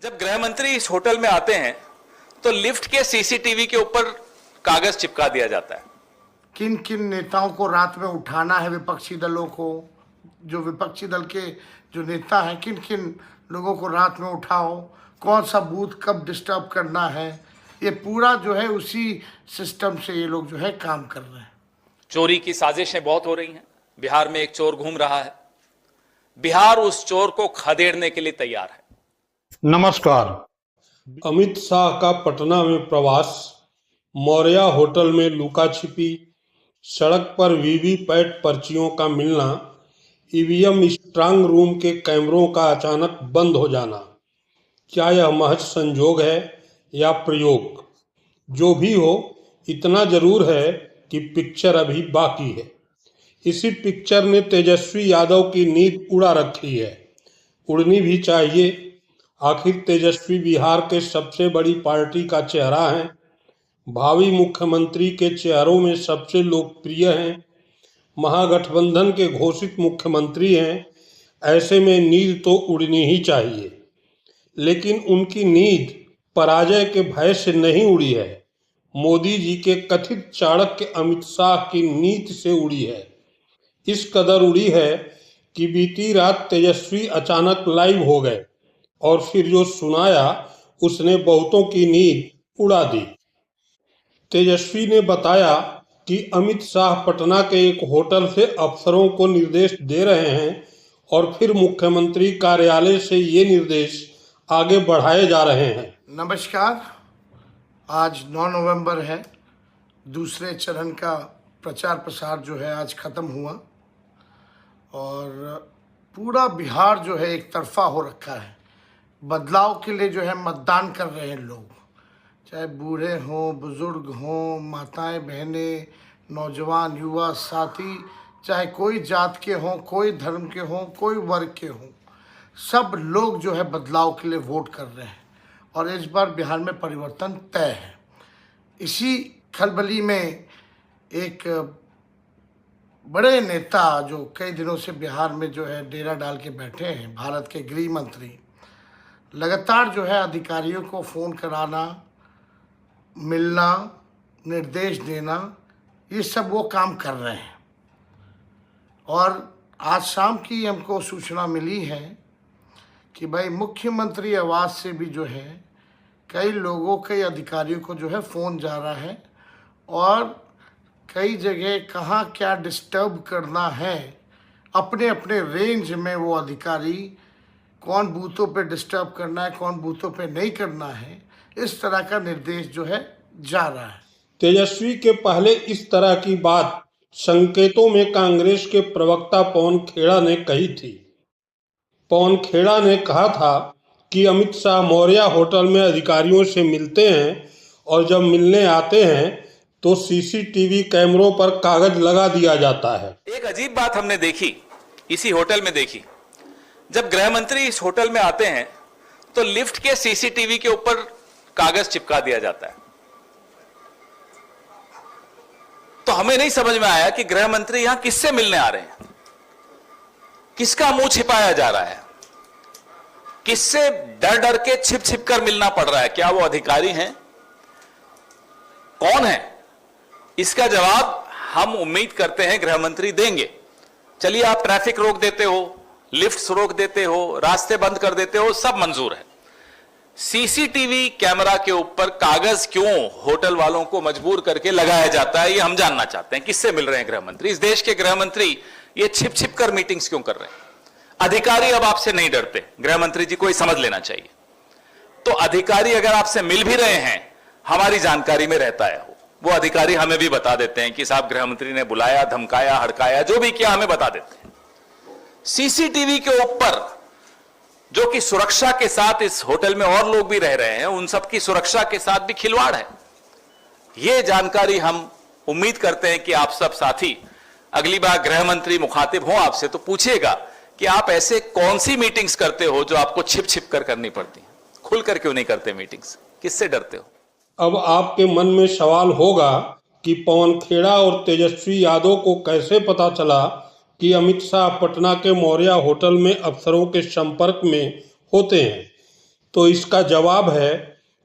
जब गृह मंत्री इस होटल में आते हैं तो लिफ्ट के सीसीटीवी के ऊपर कागज चिपका दिया जाता है। किन किन नेताओं को रात में उठाना है, विपक्षी दलों को, जो विपक्षी दल के जो नेता हैं, किन किन लोगों को रात में उठाओ, कौन सा बूथ कब डिस्टर्ब करना है, ये पूरा जो है उसी सिस्टम से ये लोग जो है काम कर रहे हैं। चोरी की साजिशें बहुत हो रही हैं। बिहार में एक चोर घूम रहा है, बिहार उस चोर को खदेड़ने के लिए तैयार है। नमस्कार। अमित शाह का पटना में प्रवास, मौर्या होटल में लुका छिपी, सड़क पर वीवीपैट पर्चियों का मिलना, ईवीएम स्ट्रांग रूम के कैमरों का अचानक बंद हो जाना, क्या यह महज संजोग है या प्रयोग? जो भी हो, इतना जरूर है कि पिक्चर अभी बाकी है। इसी पिक्चर ने तेजस्वी यादव की नींद उड़ा रखी है, उड़नी भी चाहिए। आखिर तेजस्वी बिहार के सबसे बड़ी पार्टी का चेहरा है, भावी मुख्यमंत्री के चेहरों में सबसे लोकप्रिय हैं, महागठबंधन के घोषित मुख्यमंत्री हैं। ऐसे में नींद तो उड़नी ही चाहिए, लेकिन उनकी नींद पराजय के भय से नहीं उड़ी है, मोदी जी के कथित चाणक्य अमित शाह की नीति से उड़ी है। इस कदर उड़ी है कि बीती रात तेजस्वी अचानक लाइव हो गए और फिर जो सुनाया उसने बहुतों की नींद उड़ा दी। तेजस्वी ने बताया कि अमित शाह पटना के एक होटल से अफसरों को निर्देश दे रहे हैं और फिर मुख्यमंत्री कार्यालय से ये निर्देश आगे बढ़ाए जा रहे हैं। नमस्कार। आज 9 नवंबर है। दूसरे चरण का प्रचार प्रसार जो है आज ख़त्म हुआ और पूरा बिहार जो है एक तरफा हो रखा है। बदलाव के लिए जो है मतदान कर रहे हैं लोग, चाहे बूढ़े हों, बुजुर्ग हों, माताएं बहनें, नौजवान युवा साथी, चाहे कोई जात के हों, कोई धर्म के हों, कोई वर्ग के हों, सब लोग जो है बदलाव के लिए वोट कर रहे हैं और इस बार बिहार में परिवर्तन तय है। इसी खलबली में एक बड़े नेता जो कई दिनों से बिहार में जो है डेरा डाल के बैठे हैं, भारत के गृह मंत्री, लगातार जो है अधिकारियों को फ़ोन कराना, मिलना, निर्देश देना, ये सब वो काम कर रहे हैं। और आज शाम की हमको सूचना मिली है कि भाई मुख्यमंत्री आवास से भी जो है कई लोगों, कई अधिकारियों को जो है फ़ोन जा रहा है और कई जगह कहाँ क्या डिस्टर्ब करना है, अपने अपने रेंज में वो अधिकारी कौन बूथों पे डिस्टर्ब करना है, कौन बूथों पे नहीं करना है, इस तरह का निर्देश जो है जा रहा है। तेजस्वी के पहले इस तरह की बात संकेतों में कांग्रेस के प्रवक्ता पवन खेड़ा ने कही थी। पवन खेड़ा ने कहा था कि अमित शाह मौर्या होटल में अधिकारियों से मिलते हैं और जब मिलने आते हैं तो सीसीटीवी कैमरों पर कागज लगा दिया जाता है। एक अजीब बात हमने देखी, इसी होटल में देखी। जब गृह मंत्री इस होटल में आते हैं तो लिफ्ट के सीसीटीवी के ऊपर कागज चिपका दिया जाता है। तो हमें नहीं समझ में आया कि गृह मंत्री यहां किससे मिलने आ रहे हैं, किसका मुंह छिपाया जा रहा है, किससे डर डर के छिप छिप कर मिलना पड़ रहा है। क्या वो अधिकारी हैं, कौन है? इसका जवाब हम उम्मीद करते हैं गृह मंत्री देंगे। चलिए, आप ट्रैफिक रोक देते हो, लिफ्ट्स रोक देते हो, रास्ते बंद कर देते हो, सब मंजूर है। सीसीटीवी कैमरा के ऊपर कागज क्यों होटल वालों को मजबूर करके लगाया जाता है, ये हम जानना चाहते हैं। किससे मिल रहे हैं गृह मंत्री? इस देश के गृह मंत्री ये छिप छिप कर मीटिंग्स क्यों कर रहे हैं? अधिकारी अब आपसे नहीं डरते, गृह मंत्री जी को ये समझ लेना चाहिए। तो अधिकारी अगर आपसे मिल भी रहे हैं, हमारी जानकारी में रहता है वो अधिकारी हमें भी बता देते हैं कि साहब गृह मंत्री ने बुलाया, धमकाया, हड़काया, जो भी किया हमें बता देते हैं। सीसीटीवी के ऊपर जो कि सुरक्षा के साथ, इस होटल में और लोग भी रह रहे हैं, उन सबकी सुरक्षा के साथ भी खिलवाड़ है। यह जानकारी हम उम्मीद करते हैं कि आप सब साथी अगली बार गृह मंत्री मुखातिब हो आपसे तो पूछिएगा कि आप ऐसे कौन सी मीटिंग्स करते हो जो आपको छिप छिप कर करनी पड़ती है, खुलकर क्यों नहीं करते मीटिंग्स, किससे डरते हो? अब आपके मन में सवाल होगा कि पवन खेड़ा और तेजस्वी यादव को कैसे पता चला कि अमित शाह पटना के मौर्या होटल में अफसरों के संपर्क में होते हैं। तो इसका जवाब है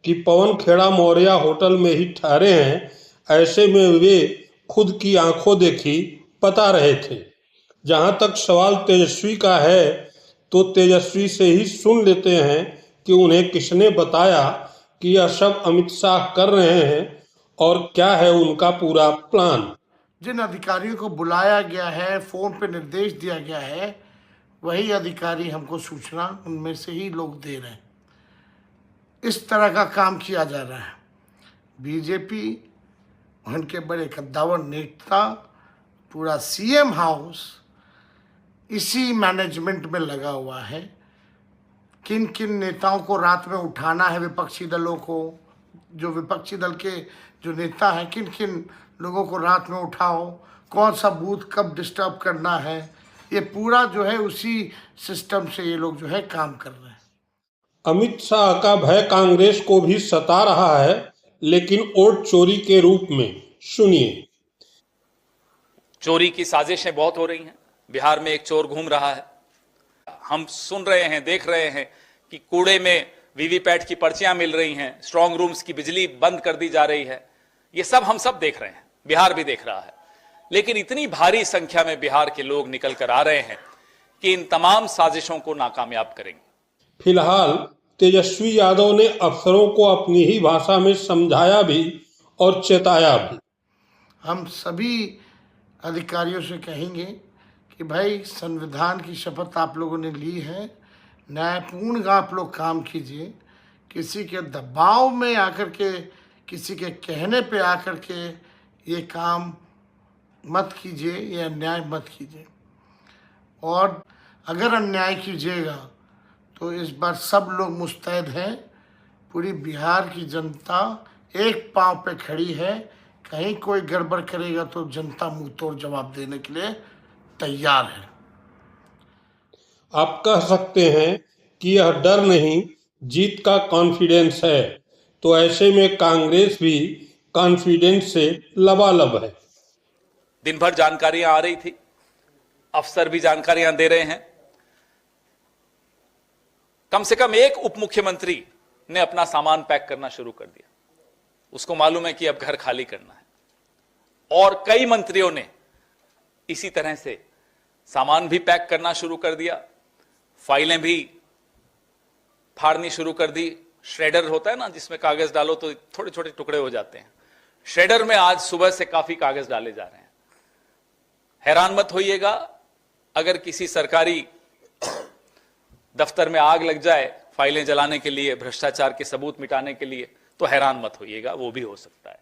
कि पवन खेड़ा मौर्य होटल में ही ठहरे हैं। ऐसे में वे खुद की आंखों देखी बता रहे थे। जहां तक सवाल तेजस्वी का है तो तेजस्वी से ही सुन लेते हैं कि उन्हें किसने बताया कि यह सब अमित शाह कर रहे हैं और क्या है उनका पूरा प्लान। जिन अधिकारियों को बुलाया गया है, फोन पे निर्देश दिया गया है, वही अधिकारी हमको सूचना उनमें से ही लोग दे रहे हैं। इस तरह का काम किया जा रहा है। बीजेपी, उनके बड़े कद्दावर नेता, पूरा सीएम हाउस इसी मैनेजमेंट में लगा हुआ है। किन किन नेताओं को रात में उठाना है, विपक्षी दलों को, जो विपक्षी दल के जो नेता हैं, किन किन लोगों को रात में उठाओ, कौन सा बूथ कब डिस्टर्ब करना है, ये पूरा जो है उसी सिस्टम से ये लोग जो है काम कर रहे हैं। अमित शाह का भय कांग्रेस को भी सता रहा है, लेकिन वोट चोरी के रूप में। सुनिए। चोरी की साजिशें बहुत हो रही हैं। बिहार में एक चोर घूम रहा है, हम सुन रहे हैं, देख रहे हैं कि कूड़े में वीवीपैट की पर्चियां मिल रही हैं, स्ट्रांग रूम्स की बिजली बंद कर दी जा रही है। ये सब हम सब देख रहे हैं, बिहार भी देख रहा है। लेकिन इतनी भारी संख्या में बिहार के लोग निकल कर आ रहे हैं कि इन तमाम साजिशों को नाकामयाब करेंगे। फिलहाल तेजस्वी यादव ने अफसरों को अपनी ही भाषा में समझाया भी और चेताया भी। हम सभी अधिकारियों से कहेंगे कि भाई, संविधान की शपथ आप लोगों ने ली है, न्यायपूर्ण का आप लोग काम कीजिए। किसी के दबाव में आकर के, किसी के कहने पे आकर के ये काम मत कीजिए, ये अन्याय मत कीजिए। और अगर अन्याय कीजिएगा तो इस बार सब लोग मुस्तैद हैं। पूरी बिहार की जनता एक पांव पे खड़ी है। कहीं कोई गड़बड़ करेगा तो जनता मुंह तोड़ जवाब देने के लिए तैयार है। आप कह सकते हैं कि यह डर नहीं, जीत का कॉन्फिडेंस है। तो ऐसे में कांग्रेस भी कॉन्फिडेंस से लबालब है। दिन भर जानकारियां आ रही थी, अफसर भी जानकारियां दे रहे हैं। कम से कम एक उप मुख्यमंत्री ने अपना सामान पैक करना शुरू कर दिया। उसको मालूम है कि अब घर खाली करना है। और कई मंत्रियों ने इसी तरह से सामान भी पैक करना शुरू कर दिया, फाइलें भी फाड़नी शुरू कर दी। श्रेडर होता है ना, जिसमें कागज डालो तो थोड़े छोटे टुकड़े हो जाते हैं। श्रेडर में आज सुबह से काफी कागज डाले जा रहे हैं। हैरान मत होइएगा अगर किसी सरकारी दफ्तर में आग लग जाए फाइलें जलाने के लिए, भ्रष्टाचार के सबूत मिटाने के लिए, तो हैरान मत होइएगा, वो भी हो सकता है।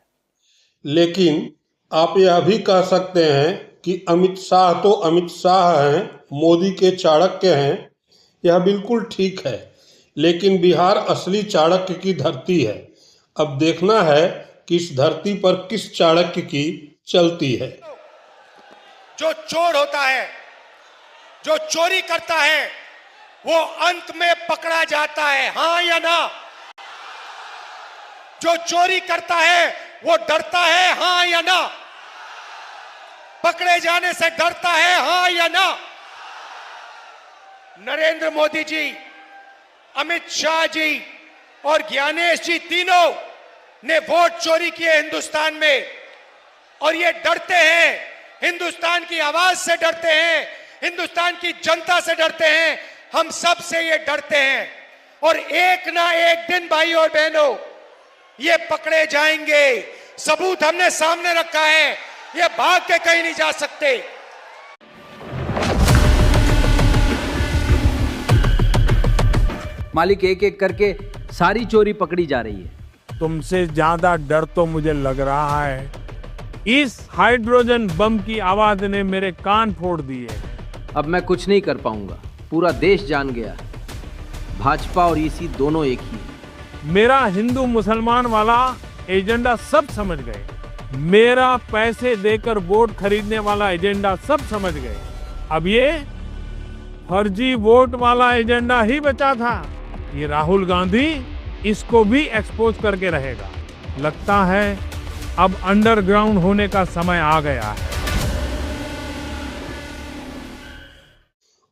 लेकिन आप यह भी कह सकते हैं कि अमित शाह तो अमित शाह हैं, मोदी के चाणक्य हैं। यह बिल्कुल ठीक है, लेकिन बिहार असली चाणक्य की धरती है। अब देखना है कि इस धरती पर किस चाणक्य की चलती है। जो चोर होता है, जो चोरी करता है, वो अंत में पकड़ा जाता है, हां या ना? जो चोरी करता है वो डरता है, हां या ना? पकड़े जाने से डरता है, हां या ना? नरेंद्र मोदी जी, अमित शाह जी और ज्ञानेश जी तीनों ने वोट चोरी किए हिंदुस्तान में, और ये डरते हैं, हिंदुस्तान की आवाज से डरते हैं, हिंदुस्तान की जनता से डरते हैं, हम सब से ये डरते हैं। और एक ना एक दिन भाई और बहनों ये पकड़े जाएंगे। सबूत हमने सामने रखा है, ये भाग के कहीं नहीं जा सकते। मालिक एक एक करके सारी चोरी पकड़ी जा रही है। तुमसे ज्यादा डर तो मुझे लग रहा है इस हाइड्रोजन बम की आवाज ने मेरे कान फोड़ दिए। अब मैं कुछ नहीं कर पाऊंगा, पूरा देश जान गया है भाजपा और ईसी दोनों एक ही है। मेरा हिंदू मुसलमान वाला एजेंडा सब समझ गए, मेरा पैसे देकर वोट खरीदने वाला एजेंडा सब समझ गए। अब ये फर्जी वोट वाला एजेंडा ही बचा था। ये राहुल गांधी इसको भी एक्सपोज करके रहेगा। लगता है अब अंडरग्राउंड होने का समय आ गया है।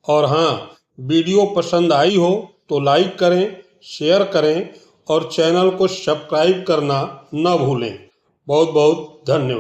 और हाँ, वीडियो पसंद आई हो तो लाइक करें, शेयर करें और चैनल को सब्सक्राइब करना न भूलें। बहुत बहुत धन्यवाद।